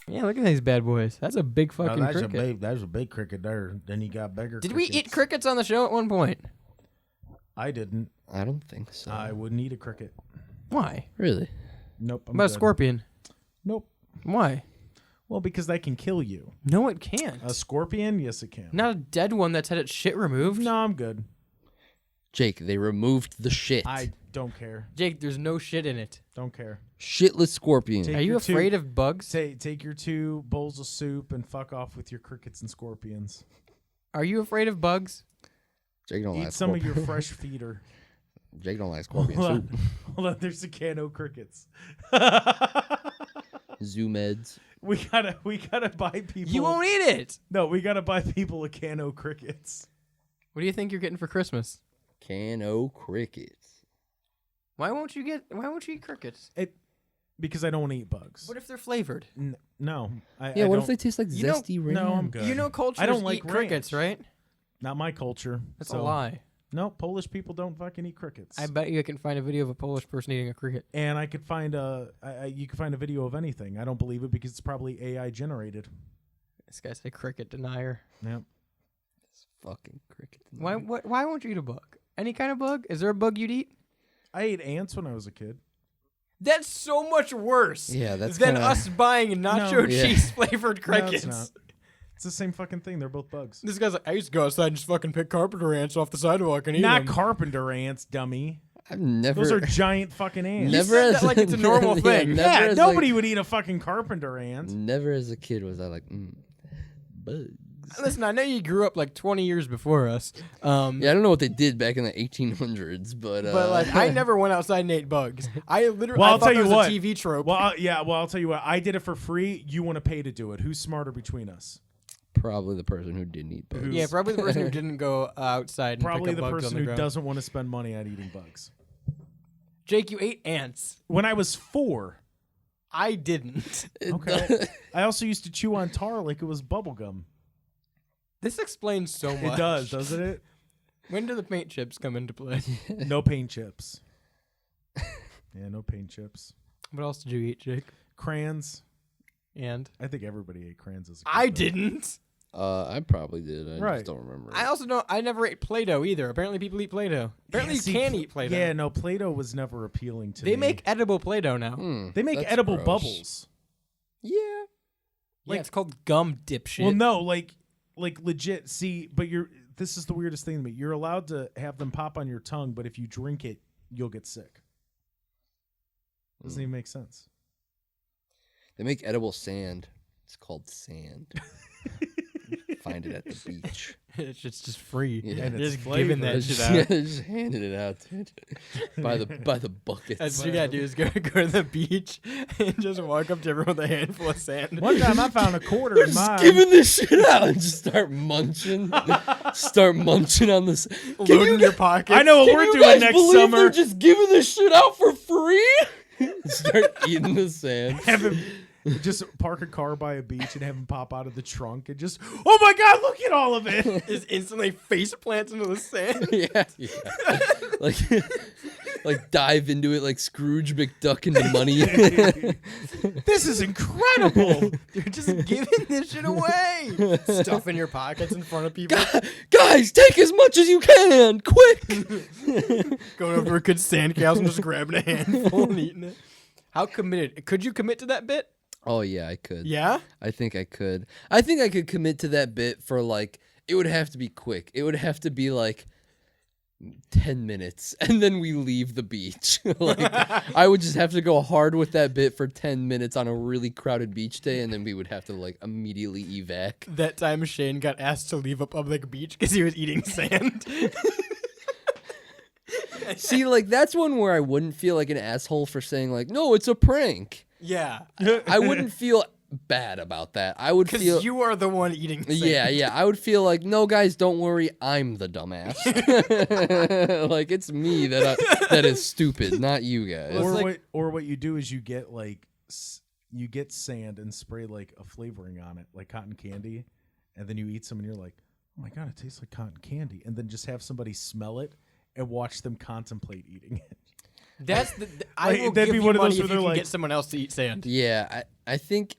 Yeah, look at these bad boys. That's a big fucking cricket. That's a big cricket there. Then you got bigger Did crickets. we eat crickets on the show at one point? I didn't. I don't think so. I wouldn't eat a cricket. Why? Really? Nope. What about a scorpion? Nope. Why? Well, because that can kill you. No, it can't. A scorpion? Yes, it can. Not a dead one that's had its shit removed. No, I'm good. Jake, they removed the shit. I don't care. Jake, there's no shit in it. Don't care. Shitless scorpion. Take Are you your afraid of bugs? Take your 2 bowls of soup and fuck off with your crickets and scorpions. Are you afraid of bugs? Jake don't Eat like some of scorpion. your fresh feeder. Jake don't like scorpion Hold soup. on. Hold on. There's a can of crickets. Zoo meds. We gotta buy people. You won't eat it. No, we gotta buy people a can of crickets. What do you think you're getting for Christmas? Can o' crickets. Why won't you eat crickets? Because I don't want to eat bugs. What if they're flavored? No. Yeah, what if they taste like zesty rain? No, I'm good. You know cultures I don't like eat crickets, right? Not my culture. That's a lie. No, Polish people don't fucking eat crickets. I bet you I can find a video of a Polish person eating a cricket. And I could find you can find a video of anything. I don't believe it because it's probably AI generated. This guy's a cricket denier. Yep. It's fucking cricket. Why won't you eat a bug? Any kind of bug? Is there a bug you'd eat? I ate ants when I was a kid. That's so much worse Yeah, that's than kinda... us buying nacho Yeah. cheese flavored crickets. No, it's not. It's the same fucking thing. They're both bugs. This guy's like, I used to go outside and just fucking pick carpenter ants off the sidewalk and eat Not them. carpenter ants, dummy. I've never... Those are giant fucking ants. You said that like it's a normal thing. never Yeah, as, nobody would eat a fucking carpenter ant. Never as a kid was I like, bugs. Listen, I know you grew up like 20 years before us. Yeah, I don't know what they did back in the 1800s, but... But like, I never went outside and ate bugs. I literally, Well, I I'll thought tell it you was what. a TV trope. Well, I'll tell you what. I did it for free. You want to pay to do it. Who's smarter between us? Probably the person who didn't eat bugs. Yeah, probably the person who didn't go outside and Probably pick the up bugs person on the who ground. doesn't want to spend money on eating bugs. Jake, you ate ants. When I was 4. I didn't. Okay. I also used to chew on tar like it was bubble gum. This explains so much. It does, doesn't it? When do the paint chips come into play? No paint chips. Yeah, no paint chips. What else did you eat, Jake? Crayons. And I think everybody ate crayons as a kid. I didn't. I probably did. I Right. just don't remember. I also know I never ate Play-Doh either. Apparently people eat Play-Doh. Apparently Yeah, see, you can eat Play-Doh. Yeah, no, Play-Doh was never appealing to me. They make edible Play-Doh now. They make that's edible gross. bubbles. Yeah. Yeah, it's called gum dipshit. Well, no, like legit. See, but this is the weirdest thing to me. You're allowed to have them pop on your tongue, but if you drink it, you'll get sick. Doesn't even make sense. They make edible sand. It's called sand. Find it at the beach. It's just free. Yeah. And You're it's just giving that flavored. shit Yeah, out. they're just handing it out, dude. by the buckets. That's what you gotta do is go to the beach and just walk up to everyone with a handful of sand. One time I found a quarter They're in just mine. giving this shit out and just start munching. Start munching on this. Loading your pocket. I know what Can we're you doing guys next believe summer. They're just giving this shit out for free. Start eating the sand. Have him just park a car by a beach and have him pop out of the trunk and just, oh my God, look at all of it. Just instantly face plants into the sand. Yeah. like dive into it like Scrooge McDuck into money. This is incredible. You're just giving this shit away. Stuff in your pockets in front of people. Guys, take as much as you can, quick. Going over to a good sandcastle and just grabbing a handful and eating it. How committed? Could you commit to that bit? Oh yeah, I could. Yeah? I think I could. I think I could commit to that bit for like, it would have to be quick. It would have to be like 10 minutes and then we leave the beach. Like I would just have to go hard with that bit for 10 minutes on a really crowded beach day and then we would have to like immediately evac. That time Shane got asked to leave a public beach because he was eating sand. See, like that's one where I wouldn't feel like an asshole for saying like, no, it's a prank. Yeah. I wouldn't feel bad about that. I would feel Because you are the one eating sand. Yeah. I would feel like, no, guys, don't worry. I'm the dumbass. Like it's me that is stupid, not you guys. Or what you do is you get like you get sand and spray like a flavoring on it, like cotton candy, and then you eat some and you're like, oh my God, it tastes like cotton candy, and then just have somebody smell it and watch them contemplate eating it. That's I Like, will that'd give be you one of money those if where you they're can like- get someone else to eat sand. Yeah, I think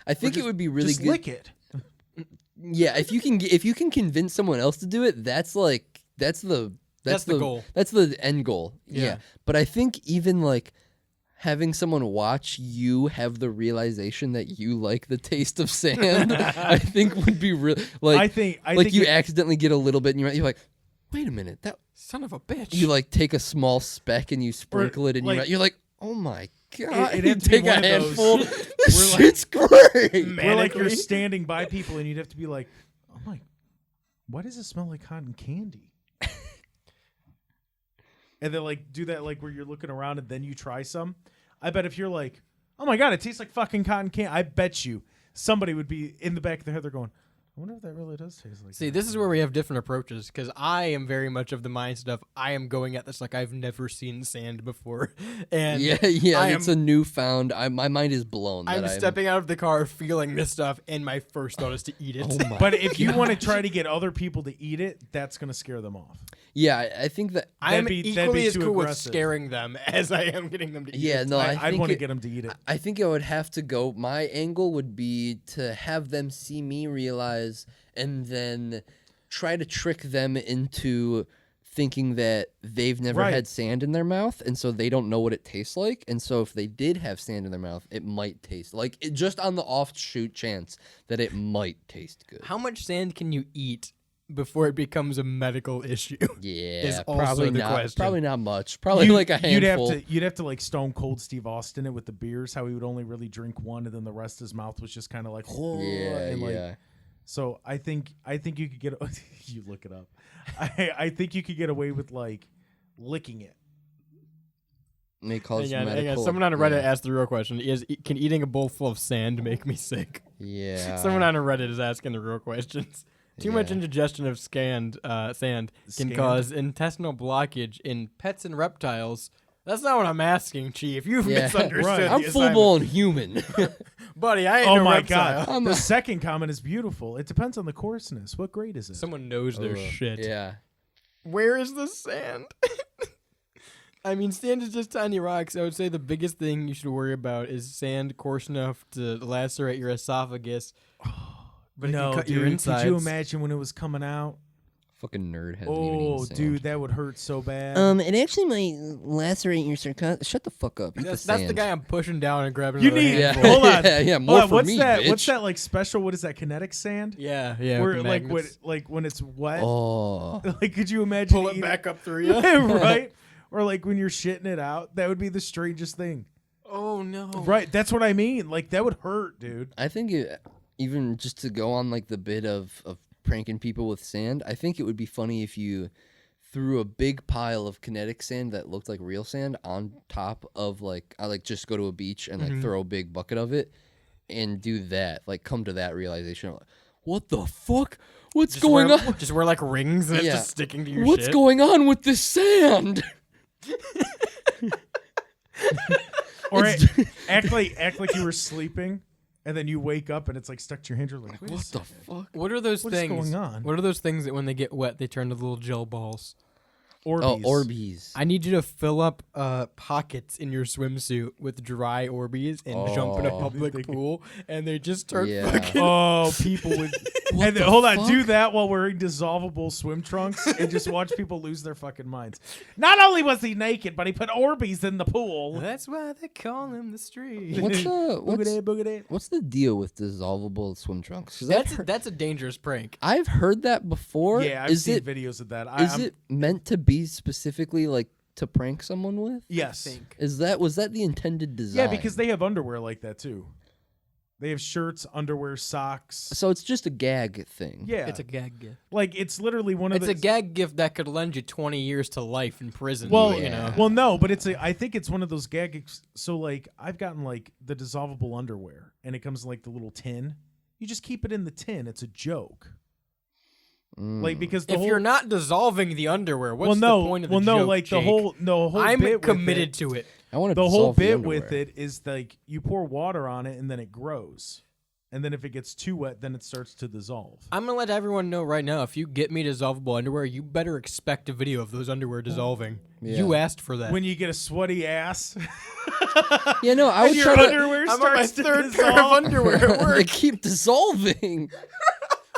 I think it would be really just good. lick it. Yeah, if you can convince someone else to do it, that's the goal. That's the end goal. Yeah. But I think even like having someone watch you have the realization that you like the taste of sand, I think would be really like. I think you accidentally get a little bit, and you're like, wait a minute, that Son of a bitch. you like take a small speck and you sprinkle it in your like- mouth. You're like, oh my god! it'd You have to be take a one of handful. those This where, like- shit's great. Where like you're Manically? standing by people and you'd have to be like, oh my, why does it smell like cotton candy? And then like do that like where you're looking around and then you try some. I bet if you're like, oh my god, it tastes like fucking cotton candy. I bet you somebody would be in the back of their head. They're going, I wonder if that really does taste like. See, this is where we have different approaches because I am very much of the mindset of I am going at this like I've never seen sand before, and Yeah, it's a newfound. My mind is blown. I'm that stepping out of the car feeling this stuff, and my first thought is to eat it. Oh my But if you want to try to get other people to eat it, that's gonna scare them off. Yeah, I think that. I'm that'd equally be as too cool with aggressive. scaring them as I am getting them to eat Yeah, it. no, I I'd think want to it- get them to eat it. I think I would have to go. My angle would be to have them see me realize, and then try to trick them into thinking that they've never Right. had sand in their mouth, and so they don't know what it tastes like. And so if they did have sand in their mouth, it might taste like it, just on the offshoot chance that it might taste good. How much sand can you eat before it becomes a medical issue? Yeah, is also probably the not. question. Probably not much. Probably like a handful. You'd have to like Stone Cold Steve Austin it with the beers. How he would only really drink one, and then the rest of his mouth was just kind of like, Yeah, and like, yeah. So I think you could get. You look it up. I think you could get away with like licking it. And they cause Hang on. medical. Someone on Reddit yeah. asked the real question: Can eating a bowl full of sand make me sick? Yeah. Someone on Reddit is asking the real questions. Too much Yeah. indigestion of sand can Scanned? cause intestinal blockage in pets and reptiles. That's not what I'm asking, Chief. You've Yeah. misunderstood Right. the I'm full assignment. blown human. Buddy, I ain't Oh no my reptile. god! The second comment is beautiful. It depends on the coarseness. What grade is it? Someone knows their shit. Yeah. Where is the sand? I mean, sand is just tiny rocks. I would say the biggest thing you should worry about is sand coarse enough to lacerate your esophagus. But if no, you cut dude. your insides, Could you imagine when it was coming out? Fucking nerd hasn't even eaten Oh, sand. dude, that would hurt so bad. It actually might lacerate your circumference. Shut the fuck up. Eat That's the the sand. guy I'm pushing down and grabbing You another need. handful. Hold on. Yeah, Hold more on, for what's me, that? bitch. What's that like special? What is that? Kinetic sand? Yeah, yeah. Where with the like when magnets. when it's wet. Oh. Like, could you imagine Pull it eating- back up through you. right? Or like when you're shitting it out, that would be the strangest thing. Oh no. Right, that's what I mean. Like that would hurt, dude. I think even just to go on like the bit of pranking people with sand, I think it would be funny if you threw a big pile of kinetic sand that looked like real sand on top of like I like just go to a beach and like throw a big bucket of it and do that. Like come to that realization. Like, what the fuck? What's Just going wear, on? Just wear like rings and it's Yeah. just sticking to your What's shit. going on with this sand? Or act like you were sleeping, and then you wake up and it's like stuck to your hand. You're like, wait a What the second. fuck? What are those What is things? going on? What are those things that when they get wet they turn to little gel balls? Orbeez. Oh, Orbeez. I need you to fill up pockets in your swimsuit with dry Orbeez and jump in a Oh. public pool, and they just start Yeah. fucking. Oh, people would. What And then, the hold on, fuck? do that while wearing dissolvable swim trunks and just watch people lose their fucking minds. Not only was he naked, but he put Orbeez in the pool. That's why they call him the street. Boogity. What's the deal with dissolvable swim trunks? 'Cause I've That's a dangerous prank. I've heard that before. Yeah, I've is seen it videos of that. is it meant to be specifically like to prank someone with? Yes. think. Was that the intended design? Yeah, because they have underwear like that too. They have shirts, underwear, socks. so it's just a gag thing. Yeah, It's a gag gift. like it's literally one of It's the. a gag gift that could lend you 20 years to life in prison. Well, you know. well, no, but I think it's one of those gags. So like, I've gotten like the dissolvable underwear, and it comes in like the little tin. You just keep it in the tin. It's a joke. Like because the if whole, you're not dissolving the underwear, what's well, no, the point of the well, no, joke, like Jake? the whole I'm bit with committed it, to it. I want to the whole dissolve the bit underwear. with it is like you pour water on it and then it grows, and then if it gets too wet, then it starts to dissolve. I'm gonna let everyone know right now. If you get me dissolvable underwear, you better expect a video of those underwear dissolving. Yeah. You asked for that. When you get a sweaty ass, Yeah, no, I and would your try to. underwear I'm on my starts to third pair of dissolve. underwear at They work. keep dissolving.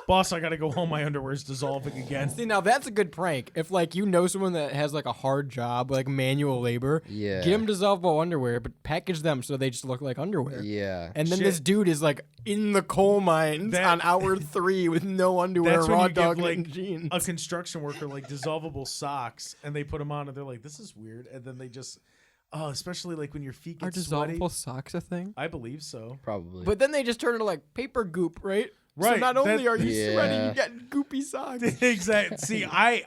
Boss, I gotta go home. My underwear's dissolving again. See, now that's a good prank. If like you know someone that has like a hard job, like manual labor, Yeah. get them dissolvable underwear, but package them so they just look like underwear. Yeah. And then Shit. this dude is like in the coal mines That- on hour 3 with no underwear, That's when raw you give, dog like, and jeans. A construction worker like dissolvable socks, and they put them on, and they're like, "This is weird," and then they just, especially like when your feet Are get sweaty. dissolvable socks a thing? I believe so. Probably. But then they just turn into like paper goop, right? So Right, not only that- are you sweaty, Yeah. you get goopy socks. Exactly. See, I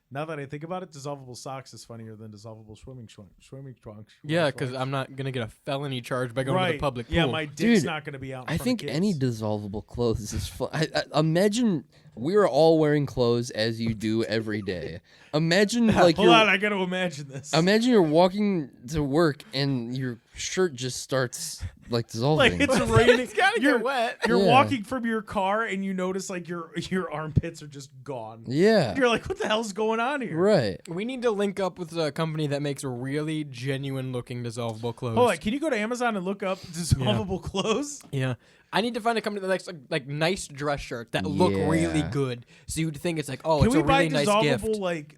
now that I think about it, dissolvable socks is funnier than dissolvable swimming trunks. Yeah, because I'm not gonna get a felony charge by going to right. the public pool. Yeah, my dick's Dude, not gonna be out. In I front think of kids. any dissolvable clothes is fun. I imagine we're all wearing clothes as you do every day. Imagine like Hold on, I gotta imagine this. imagine you're walking to work and your shirt just starts like dissolving. like it's raining. It's gotta you're get wet. You're Yeah. walking from your car and you notice like your armpits are just gone. yeah. You're like, what the hell's going on here? Right. We need to link up with a company that makes really genuine looking dissolvable clothes. Hold on, can you go to Amazon and look up dissolvable clothes? Yeah. I need to find a company that makes like nice dress shirts that look really Yeah. good. So you'd think it's like, oh, Can it's we a buy really nice dissolvable gift. like?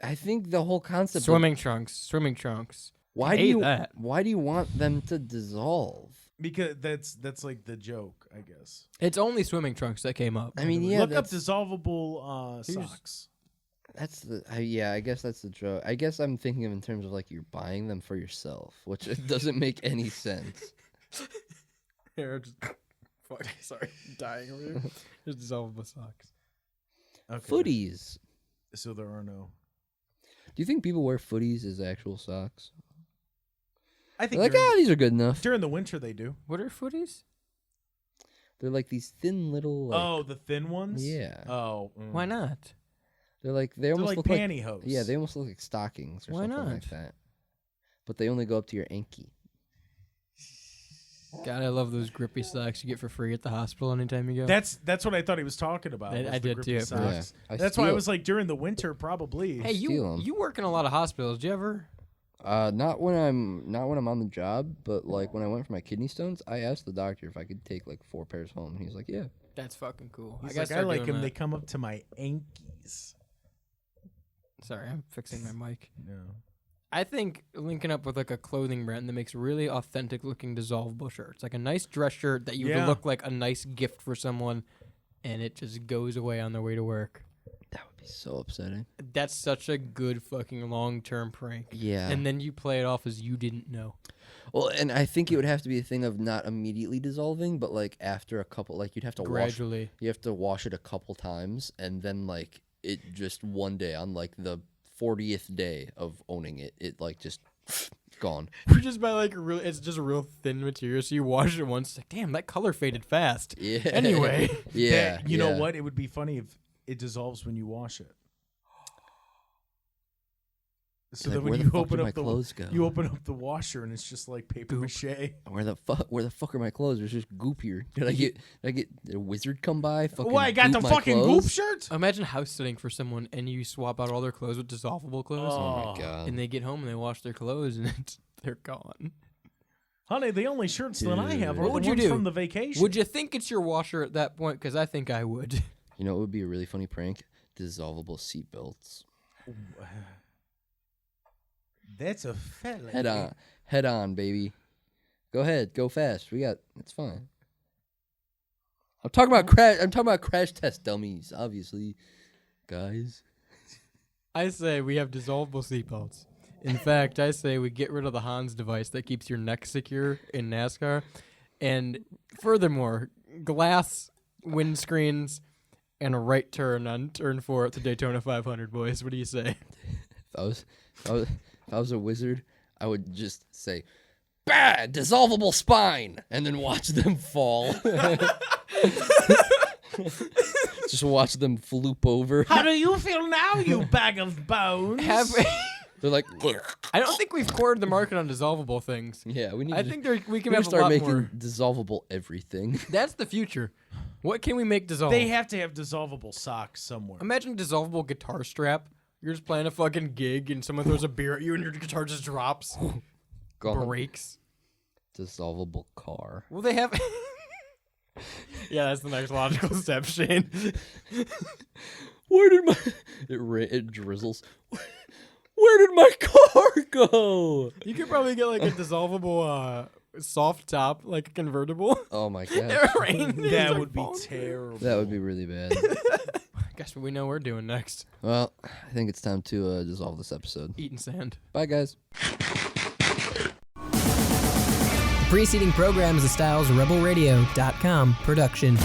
I think the whole concept of Swimming trunks. why do hate you that. why do you want them to dissolve? Because that's like the joke, I guess. It's only swimming trunks that came up. I mean, yeah, Look up that's, dissolvable Here's- socks. that's the yeah. I guess that's the joke. I guess I'm thinking of in terms of like you're buying them for yourself, which it doesn't make any sense. Here, just, fuck, sorry, dying over here. Just dissolvable socks. Okay. Footies. So there are no. Do you think people wear footies as actual socks? I think They're like, during, these are good enough. during the winter they do. What are footies? They're like these thin little. Like, Oh, the thin ones. Yeah. Oh, Why not? They're like they They're almost like look like pantyhose. yeah, they almost look like stockings or Why something like not? that. But they only go up to your ankle. God, I love those grippy socks you get for free at the hospital anytime you go. That's what I thought he was talking about. I was the did grippy too at socks. first. Yeah, I That's why I steal- was like during the winter probably. Hey, steal 'em. you work in a lot of hospitals. Do you ever? Not when I'm on the job, but like when I went for my kidney stones, I asked the doctor if I could take like 4 pairs home. And he's like, yeah. That's fucking cool. He's I guess like, I like them. They come up to my ankles. Sorry, I'm fixing my mic. No. I think linking up with like a clothing brand that makes really authentic looking dissolvable shirts, like a nice dress shirt that you would Yeah. look like a nice gift for someone, and it just goes away on their way to work. That would be so upsetting. That's such a good fucking long term prank. Yeah. And then you play it off as you didn't know. Well, and I think it would have to be a thing of not immediately dissolving, but like after a couple, like you'd have to Gradually. you have to wash it a couple times, and then like it just one day on like the 40th day of owning it, it like just gone. You just buy like it's just real thin material, so you wash it once. It's like, damn, that color faded fast. Yeah. Anyway. Yeah. You know yeah. what? It would be funny if it dissolves when you wash it. So Like, that when where the you fuck open did my up the clothes go? you open up the washer and it's just like paper Goop. mache. Where the fuck are my clothes? There's just goop here. Did I get a wizard come by? Fucking Oh, I got the goop my fucking goop clothes? shirt. Imagine house sitting for someone and you swap out all their clothes with dissolvable clothes. Oh my god. And they get home and they wash their clothes and they're gone. Honey, the only shirts that I have are What the would you ones do? from the vacation. Would you think it's your washer at that point? Because I think I would. You know, it would be a really funny prank. Dissolvable seatbelts. That's a felony. Head on, baby. Go ahead, go fast. It's fine. I'm talking about crash test dummies, obviously, guys. I say we have dissolvable seatbelts. In fact, I say we get rid of the Hans device that keeps your neck secure in NASCAR. And furthermore, glass windscreens and a right turn on turn 4 at the Daytona 500, boys. What do you say? If I was a wizard, I would just say, "Bah, dissolvable spine," and then watch them fall. Just watch them floop over. How do you feel now, you bag of bones? They're like, I don't think we've cornered the market on dissolvable things. yeah, we need. I to, think we we can need have to a start lot making more. dissolvable everything. That's the future. What can we make dissolvable? They have to have dissolvable socks somewhere. Imagine a dissolvable guitar strap. You're just playing a fucking gig and someone throws a beer at you and your guitar just drops, Gone. breaks. Dissolvable car. Well, they have. Yeah, that's the next logical step, Shane. Where did my it drizzles? Where did my car go? You could probably get like a dissolvable soft top, like a convertible. Oh my god, It rained, it's That like would be falling. terrible. that would be really bad. Guess what we know we're doing next? Well, I think it's time to dissolve this episode. Eating sand. Bye, guys. The preceding program is a StylesRebelRadio.com production.